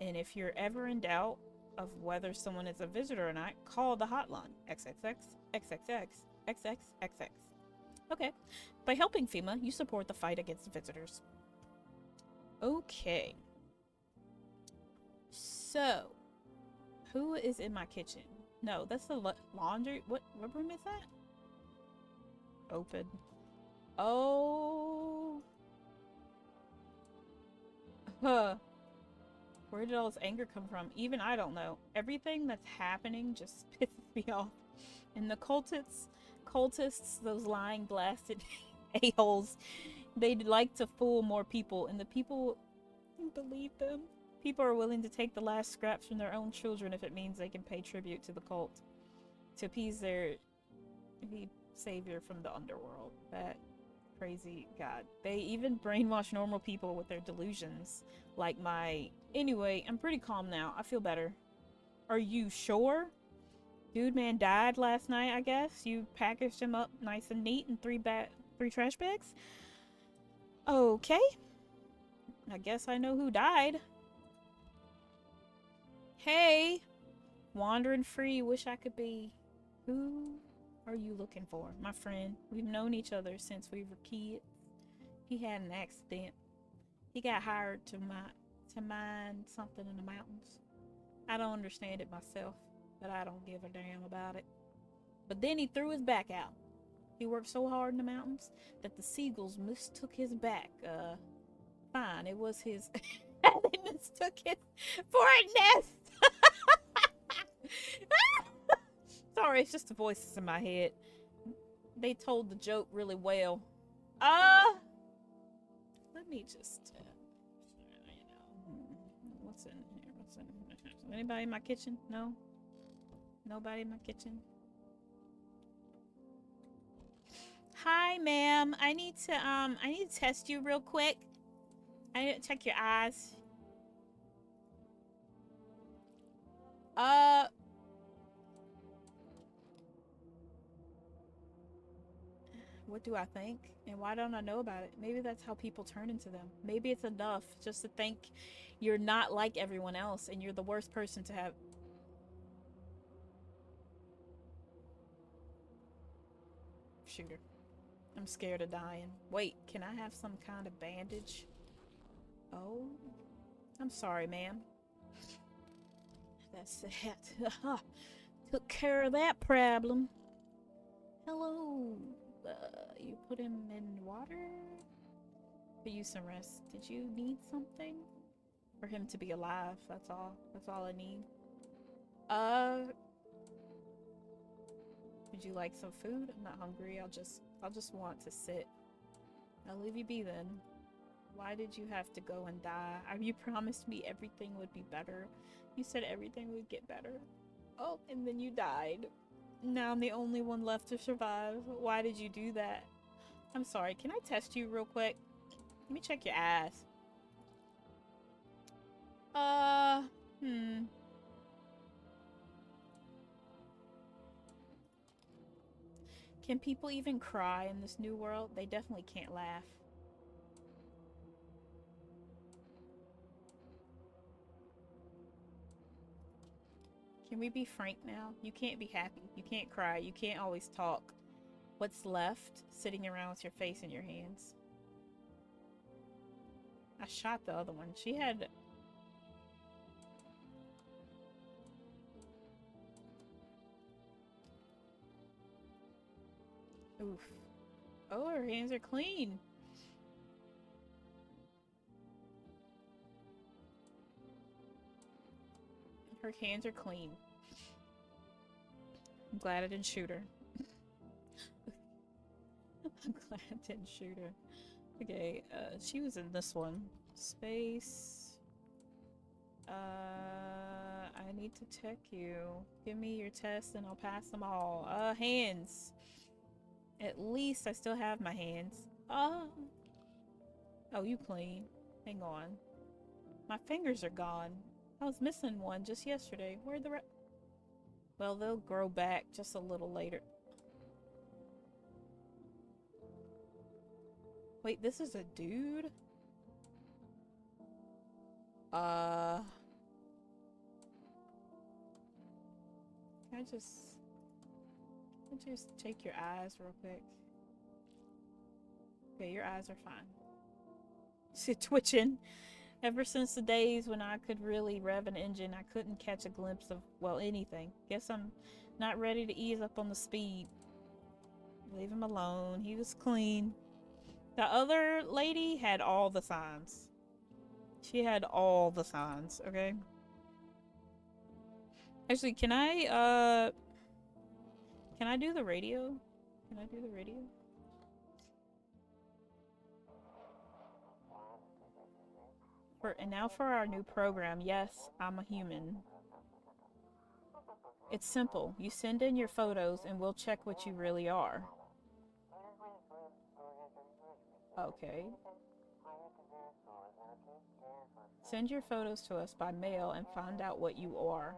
And if you're ever in doubt of whether someone is a visitor or not, call the hotline XXX XXX XXXX. Okay. By helping FEMA, you support the fight against visitors. Okay. So, who is in my kitchen? No, that's the laundry. What room is that? Open. Oh. Huh. Where did all this anger come from? Even I don't know. Everything that's happening just pisses me off. And the cultists, those lying blasted a-holes, they'd like to fool more people, and the people believe them. People are willing to take the last scraps from their own children if it means they can pay tribute to the cult to appease the savior from the underworld. That crazy god. They even brainwash normal people with their delusions. Like my... Anyway, I'm pretty calm now. I feel better. Are you sure? Dude man died last night, I guess. You packaged him up nice and neat in three trash bags? Okay. I guess I know who died. Hey! Wandering free, wish I could be. Who are you looking for? My friend. We've known each other since we were kids. He had an accident. He got hired to mine something in the mountains. I don't understand it myself, but I don't give a damn about it. But then he threw his back out. He worked so hard in the mountains that the seagulls mistook his back. Fine, it was his... They mistook it for a nest! Sorry, it's just the voices in my head. They told the joke really well. Let me just, what's in here? What's in here? Anybody in my kitchen? No? Nobody in my kitchen? Hi, ma'am. I need to test you real quick. I need to check your eyes. Uh, what do I think? And why don't I know about it? Maybe that's how people turn into them. Maybe it's enough just to think you're not like everyone else and you're the worst person to have. Shooter. I'm scared of dying. Wait, can I have some kind of bandage? Oh, I'm sorry, ma'am. That's it. Took care of that problem. Hello. You put him in water? For you some rest. Did you need something? For him to be alive, that's all. That's all I need. Would you like some food? I'm not hungry. I'll just want to sit. I'll leave you be then. Why did you have to go and die? You promised me everything would be better. You said everything would get better. Oh, and then you died. Now I'm the only one left to survive. Why did you do that? I'm sorry, can I test you real quick? Let me check your ass. Can people even cry in this new world? They definitely can't laugh. Can we be frank now? You can't be happy. You can't cry. You can't always talk. What's left? Sitting around with your face in your hands. I shot the other one. She had... Oof. Oh, her hands are clean. Her hands are clean. I'm glad I didn't shoot her. I'm glad I didn't shoot her. Okay, she was in this one. Space. I need to check you. Give me your test and I'll pass them all. Hands. At least I still have my hands. Oh, you clean. Hang on. My fingers are gone. I was missing one just yesterday. Where'd the rest? Well, they'll grow back just a little later. Wait, this is a dude? Can I just take your eyes real quick? Okay, your eyes are fine. She's twitching. Ever since the days when I could really rev an engine, I couldn't catch a glimpse of, well, anything. Guess I'm not ready to ease up on the speed. Leave him alone. He was clean. The other lady had all the signs. She had all the signs, okay? Actually, can I do the radio? Can I do the radio? And now for our new program. Yes, I'm a human. It's simple. You send in your photos and we'll check what you really are. Okay. Send your photos to us by mail and find out what you are.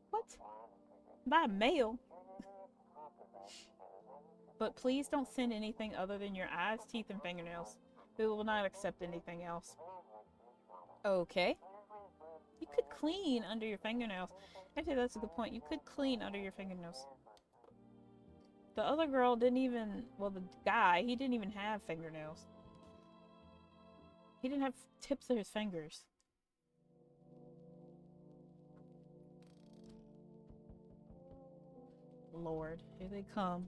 What? By mail? But please don't send anything other than your eyes, teeth, and fingernails. We will not accept anything else. Okay. You could clean under your fingernails. Actually, that's a good point. You could clean under your fingernails. The other girl didn't even... Well, the guy, he didn't even have fingernails. He didn't have tips of his fingers. Lord, here they come.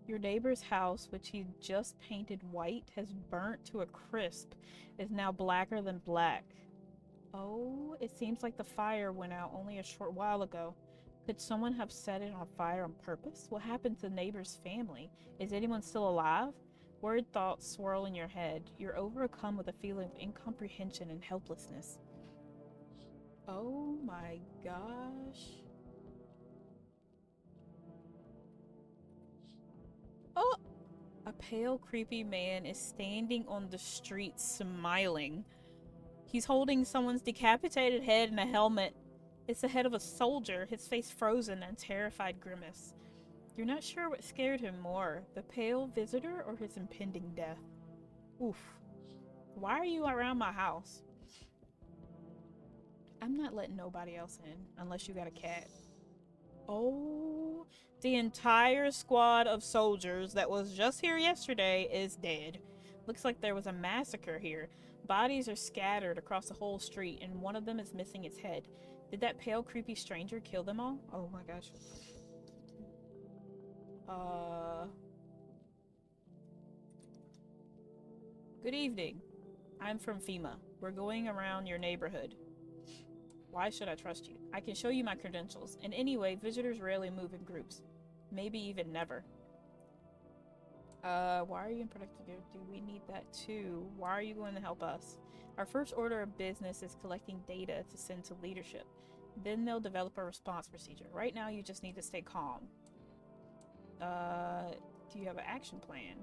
Your neighbor's house, which he just painted white, has burnt to a crisp, is now blacker than black. Oh, it seems like the fire went out only a short while ago. Could someone have set it on fire on purpose? What happened to the neighbor's family? Is anyone still alive? Word thoughts swirl in your head. You're overcome with a feeling of incomprehension and helplessness. Oh my gosh. Oh! A pale, creepy man is standing on the street smiling. He's holding someone's decapitated head in a helmet. It's the head of a soldier, his face frozen and terrified grimace. You're not sure what scared him more, the pale visitor or his impending death. Oof. Why are you around my house? I'm not letting nobody else in unless you got a cat. Oh, the entire squad of soldiers that was just here yesterday is dead. Looks like there was a massacre here. Bodies are scattered across the whole street, and one of them is missing its head. Did that pale, creepy stranger kill them all? Oh my gosh. Good evening. I'm from FEMA. We're going around your neighborhood. Why should I trust you? I can show you my credentials. And anyway, visitors rarely move in groups. Maybe even never. Why are you in productive gear? Do we need that too? Why are you going to help us? Our first order of business is collecting data to send to leadership. Then they'll develop a response procedure. Right now, you just need to stay calm. Do you have an action plan?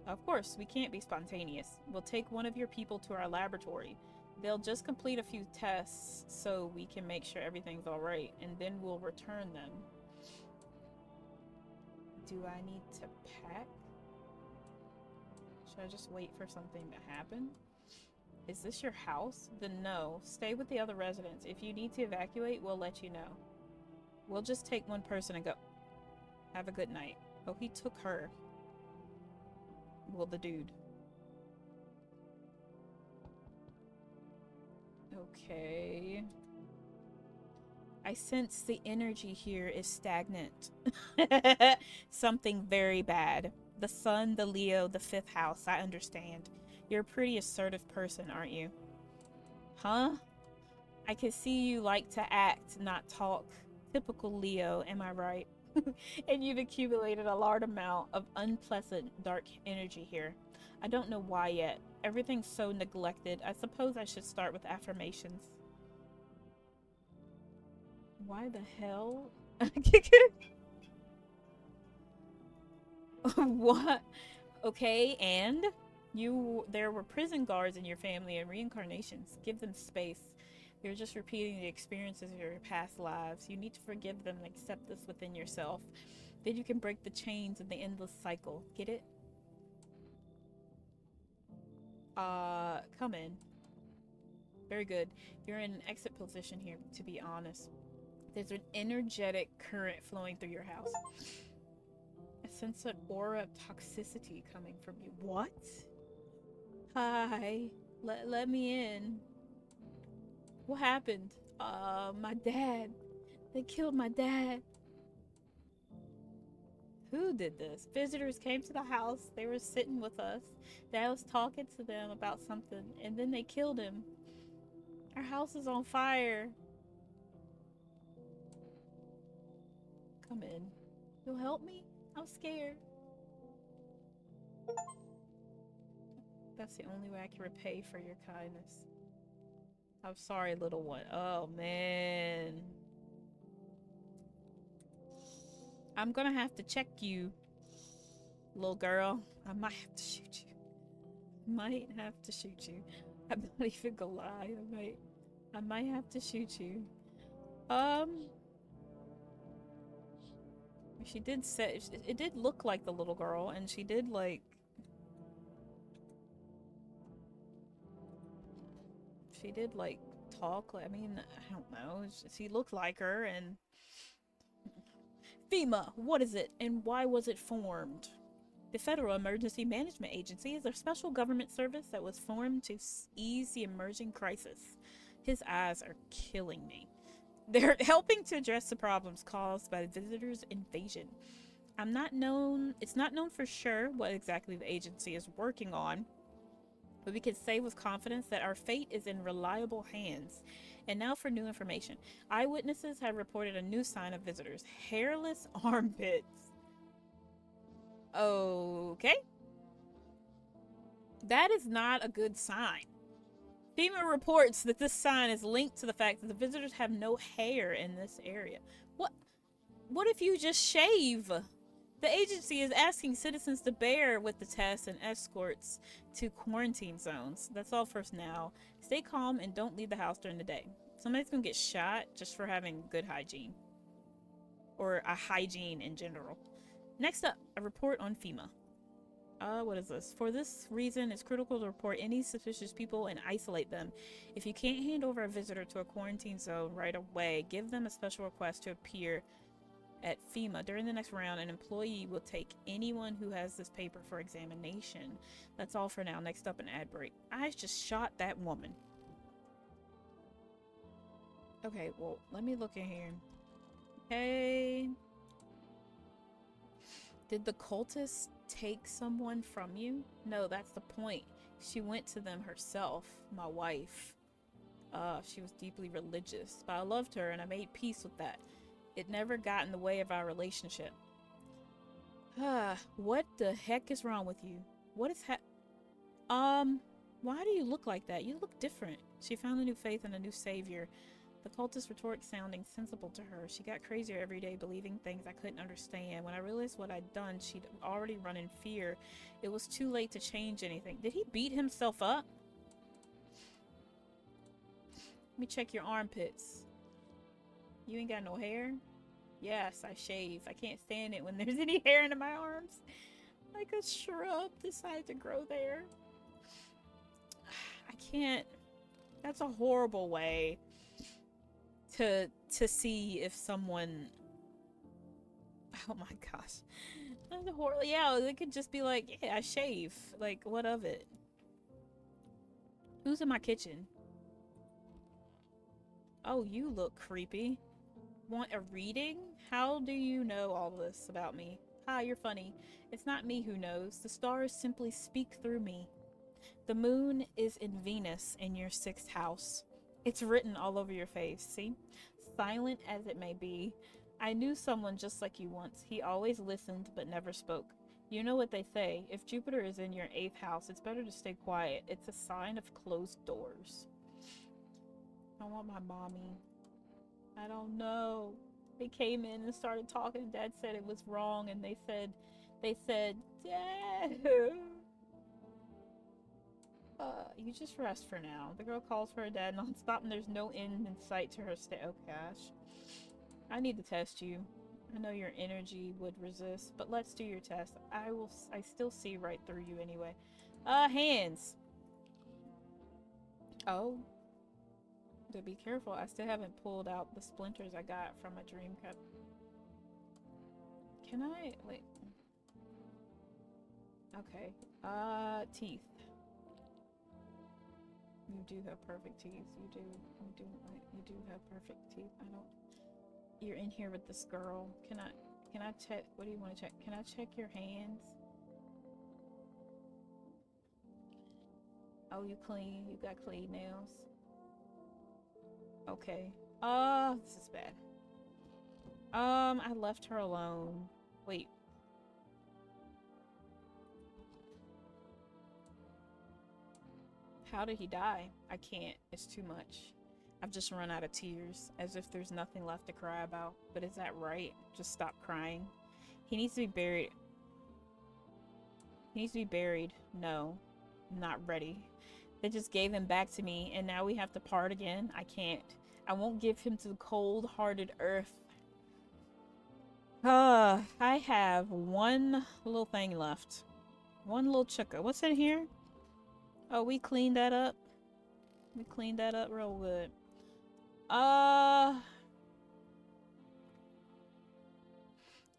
Of course, we can't be spontaneous. We'll take one of your people to our laboratory. They'll just complete a few tests so we can make sure everything's alright, and then we'll return them. Do I need to pack? Should I just wait for something to happen? Is this your house? Then no. Stay with the other residents. If you need to evacuate, we'll let you know. We'll just take one person and go. Have a good night. Oh, he took her. Well, the dude. Okay. I sense the energy here is stagnant. Something very bad. The sun, the Leo, the fifth house. I understand. You're a pretty assertive person, aren't you? Huh? I can see you like to act, not talk. Typical Leo, am I right? And you've accumulated a large amount of unpleasant dark energy here. I don't know why yet. Everything's so neglected. I suppose I should start with affirmations. Why the hell? What? Okay, and? There were prison guards in your family and reincarnations. Give them space. You're just repeating the experiences of your past lives. You need to forgive them and accept this within yourself. Then you can break the chains of the endless cycle. Get it? Come in. Very good. You're in an exit position here, to be honest. There's an energetic current flowing through your house. I sense an aura of toxicity coming from you. What? Hi. Let me in. What happened? My dad. They killed my dad. Who did this? Visitors came to the house. They were sitting with us. Dad was talking to them about something, and then they killed him. Our house is on fire. Come in. You'll help me? I'm scared. That's the only way I can repay for your kindness. I'm sorry, little one. Oh, man. I'm gonna have to check you, little girl. I might have to shoot you. Might have to shoot you. I'm not even gonna lie. I might have to shoot you. She did say it did look like the little girl, and she did like. She did like talk. I mean, I don't know. She looked like her, and. FEMA, what is it, and why was it formed? The Federal Emergency Management Agency is a special government service that was formed to ease the emerging crisis. His eyes are killing me. They're helping to address the problems caused by the visitors' invasion. It's not known for sure what exactly the agency is working on, but we can say with confidence that our fate is in reliable hands. And now for new information. Eyewitnesses have reported a new sign of visitors. Hairless armpits. Okay. That is not a good sign. FEMA reports that this sign is linked to the fact that the visitors have no hair in this area. What if you just shave? The agency is asking citizens to bear with the tests and escorts to quarantine zones. That's all for now. Stay calm and don't leave the house during the day. Somebody's gonna get shot just for having good hygiene. Or a hygiene in general. Next up, a report on FEMA. What is this? For this reason, it's critical to report any suspicious people and isolate them. If you can't hand over a visitor to a quarantine zone right away, give them a special request to appear at FEMA. During the next round, an employee will take anyone who has this paper for examination. That's all for now. Next up, an ad break. I just shot that woman. Okay, well, let me look in here. Okay. Did the cultist take someone from you? No, that's the point. She went to them herself, my wife. She was deeply religious, but I loved her and I made peace with that. It never got in the way of our relationship. What the heck is wrong with you? What is why do you look like that? You look different. She found a new faith and a new savior. The cultist rhetoric sounding sensible to her. She got crazier every day, believing things I couldn't understand. When I realized what I'd done, she'd already run in fear. It was too late to change anything. Did he beat himself up? Let me check your armpits. You ain't got no hair? Yes, I shave. I can't stand it when there's any hair in my arms. Like a shrub decided to grow there. I can't. That's a horrible way to see if someone. Oh my gosh, that's horrible. Yeah, it could just be like, yeah, I shave. Like, what of it? Who's in my kitchen? Oh, you look creepy. Want a reading? How do you know all this about me? Hi, you're funny. It's not me who knows. The stars simply speak through me. The moon is in Venus in your 6th house. It's written all over your face, see? Silent as it may be. I knew someone just like you once. He always listened but never spoke. You know what they say. If Jupiter is in your 8th house, it's better to stay quiet. It's a sign of closed doors. I want my mommy. I don't know. They came in and started talking. Dad said it was wrong, and they said, Dad. You just rest for now. The girl calls for her dad nonstop, and there's no end in sight to her stay. Oh gosh. I need to test you. I know your energy would resist, but let's do your test. I still see right through you anyway. Hands. Oh. To be careful, I still haven't pulled out the splinters I got from a dream cup. Can I, wait. Okay. Teeth. You do have perfect teeth. You do have perfect teeth. I don't. You're in here with this girl. Can I check? What do you want to check? Can I check your hands? Oh, you clean. You got clean nails. Okay. This is bad. I left her alone. Wait. How did he die? I can't. It's too much. I've just run out of tears, as if there's nothing left to cry about. But is that right? Just stop crying. He needs to be buried. He needs to be buried. No. I'm not ready. They just gave him back to me, and now we have to part again? I can't. I won't give him to the cold-hearted earth. I have one little thing left. One little chukka. What's in here? Oh, we cleaned that up. We cleaned that up real good.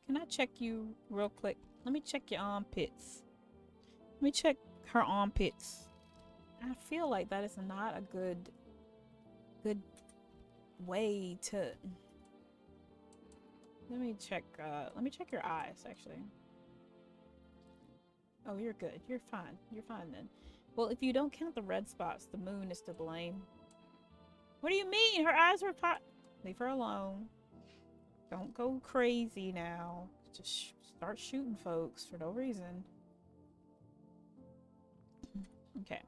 Can I check you real quick? Let me check your armpits. Let me check her armpits. I feel like that is not a good way to. Let me check your eyes actually. Oh, you're good. You're fine. You're fine then. Well, if you don't count the red spots, the moon is to blame. What do you mean? Her eyes were pot. Leave her alone. Don't go crazy now. Just start shooting folks for no reason. Okay.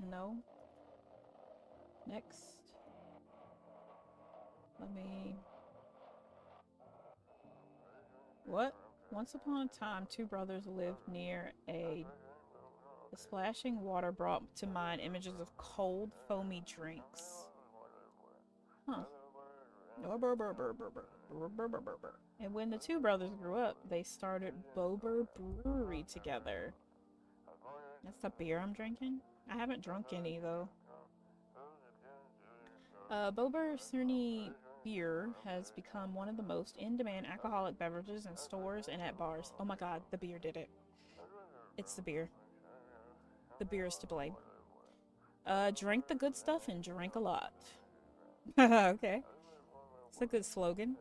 No. Next. Let me. What? Once upon a time, two brothers lived near a... The splashing water brought to mind images of cold, foamy drinks. Huh. And when the two brothers grew up, they started Bober Brewery together. That's the beer I'm drinking? I haven't drunk any, though. Bober Cerny beer has become one of the most in-demand alcoholic beverages in stores and at bars. Oh my god, the beer did it. It's the beer. The beer is to blame. Drink the good stuff and drink a lot. Okay. It's a good slogan.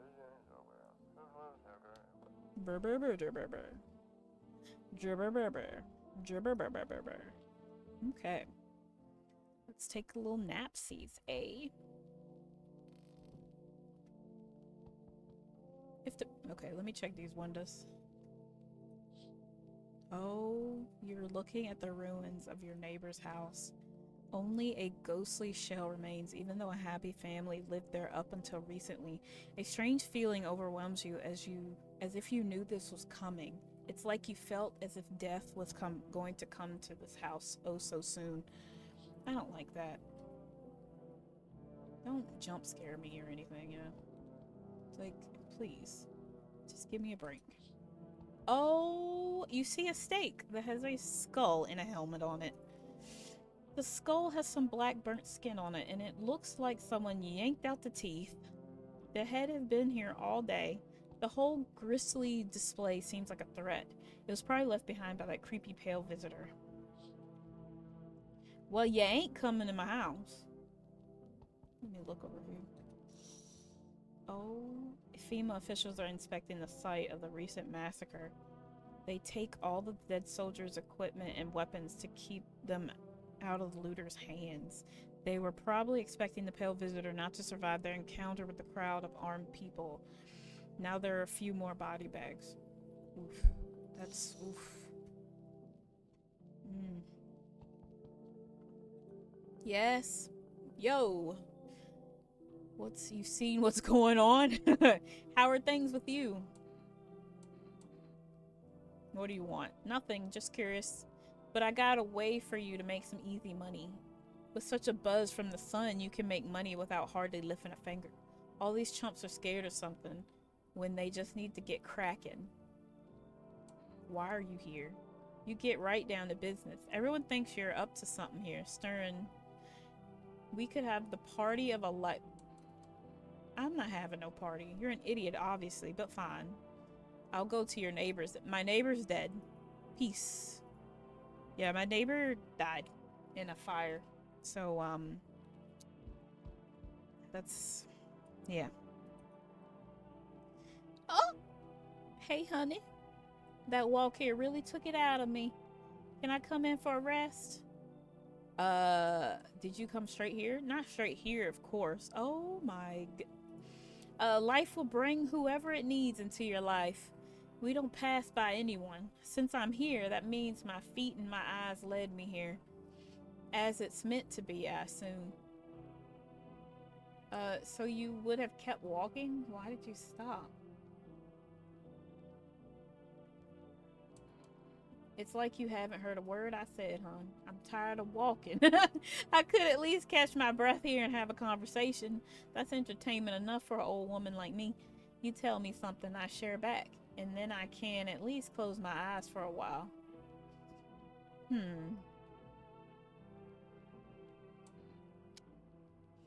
Okay. Let's take a little napsies, eh? Okay, let me check these windows. Oh, you're looking at the ruins of your neighbor's house. Only a ghostly shell remains, even though a happy family lived there up until recently. A strange feeling overwhelms you as if you knew this was coming. It's like you felt as if death was going to come to this house oh so soon. I don't like that. Don't jump scare me or anything, you know? It's like, please, just give me a break. Oh, you see a stake that has a skull and a helmet on it. The skull has some black burnt skin on it, and it looks like someone yanked out the teeth. The head has been here all day. The whole grisly display seems like a threat. It was probably left behind by that creepy pale visitor. Well, you ain't coming to my house. Let me look over here. Oh, FEMA officials are inspecting the site of the recent massacre. They take all the dead soldiers' equipment and weapons to keep them out of the looters' hands. They were probably expecting the pale visitor not to survive their encounter with the crowd of armed people. Now there are a few more body bags. Oof. That's oof. Yes. Yo. You seen what's going on? How are things with you? What do you want? Nothing, just curious. But I got a way for you to make some easy money. With such a buzz from the sun, you can make money without hardly lifting a finger. All these chumps are scared of something when they just need to get cracking. Why are you here? You get right down to business. Everyone thinks you're up to something here, stirring. We could have the party of a life. I'm not having no party. You're an idiot, obviously, but fine. I'll go to your neighbor's. My neighbor's dead. Peace. Yeah, my neighbor died in a fire. So, that's... yeah. Oh! Hey, honey. That walk here really took it out of me. Can I come in for a rest? Did you come straight here? Not straight here, of course. Oh my life will bring whoever it needs into your life. We don't pass by anyone. Since I'm here, that means my feet and my eyes led me here. As it's meant to be, I assume. So you would have kept walking? Why did you stop? It's like you haven't heard a word I said, hon. I'm tired of walking. I could at least catch my breath here and have a conversation. That's entertainment enough for an old woman like me. You tell me something, I share back. And then I can at least close my eyes for a while.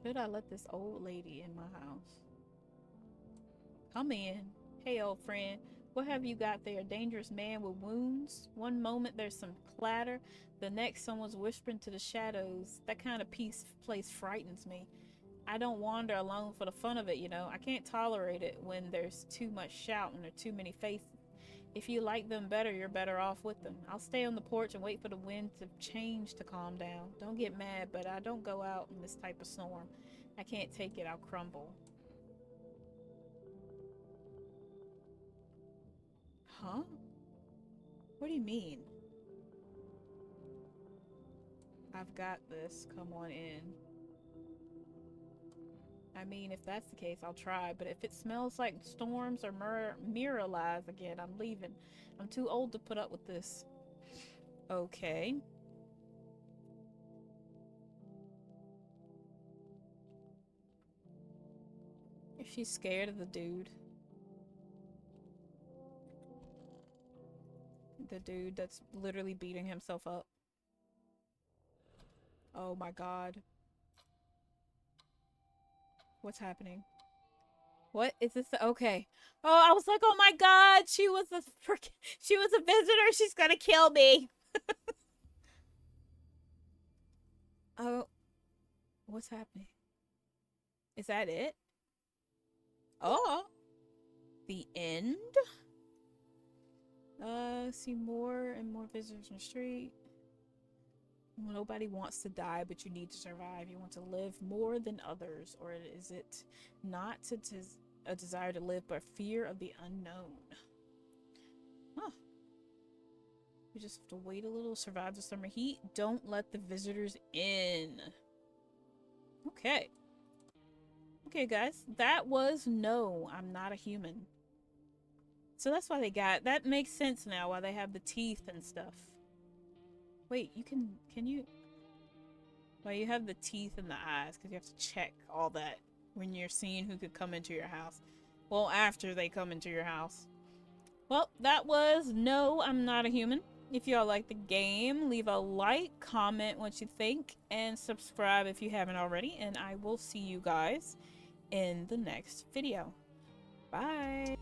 Should I let this old lady in my house? Come in. Hey, old friend. What have you got there? A dangerous man with wounds? One moment there's some clatter, the next someone's whispering to the shadows. That kind of place frightens me. I don't wander alone for the fun of it, you know. I can't tolerate it when there's too much shouting or too many faces. If you like them better, you're better off with them. I'll stay on the porch and wait for the wind to change to calm down. Don't get mad, but I don't go out in this type of storm. I can't take it, I'll crumble. Huh? What do you mean? I've got this. Come on in. I mean, if that's the case, I'll try. But if it smells like storms or mirror lies again, I'm leaving. I'm too old to put up with this. Okay. If she's scared of the dude. The dude that's literally beating himself up. Oh my god. What's happening? What is this? Okay. Oh, I was like, oh my god, she was a visitor. She's gonna kill me. Oh, what's happening? Is that it? Oh, the end? See more and more visitors in the street. Nobody wants to die, but you need to survive. You want to live more than others, or is it not a desire to live, but fear of the unknown? Huh. You just have to wait a little, survive the summer heat. Don't let the visitors in. Okay. Okay, guys. That was No, I'm Not a Human. So that's why that makes sense now, why they have the teeth and stuff. Wait, can you? Well, you have the teeth and the eyes, because you have to check all that when you're seeing who could come into your house. Well, after they come into your house. Well, that was No, I'm Not a Human. If y'all like the game, leave a like, comment what you think, and subscribe if you haven't already, and I will see you guys in the next video. Bye!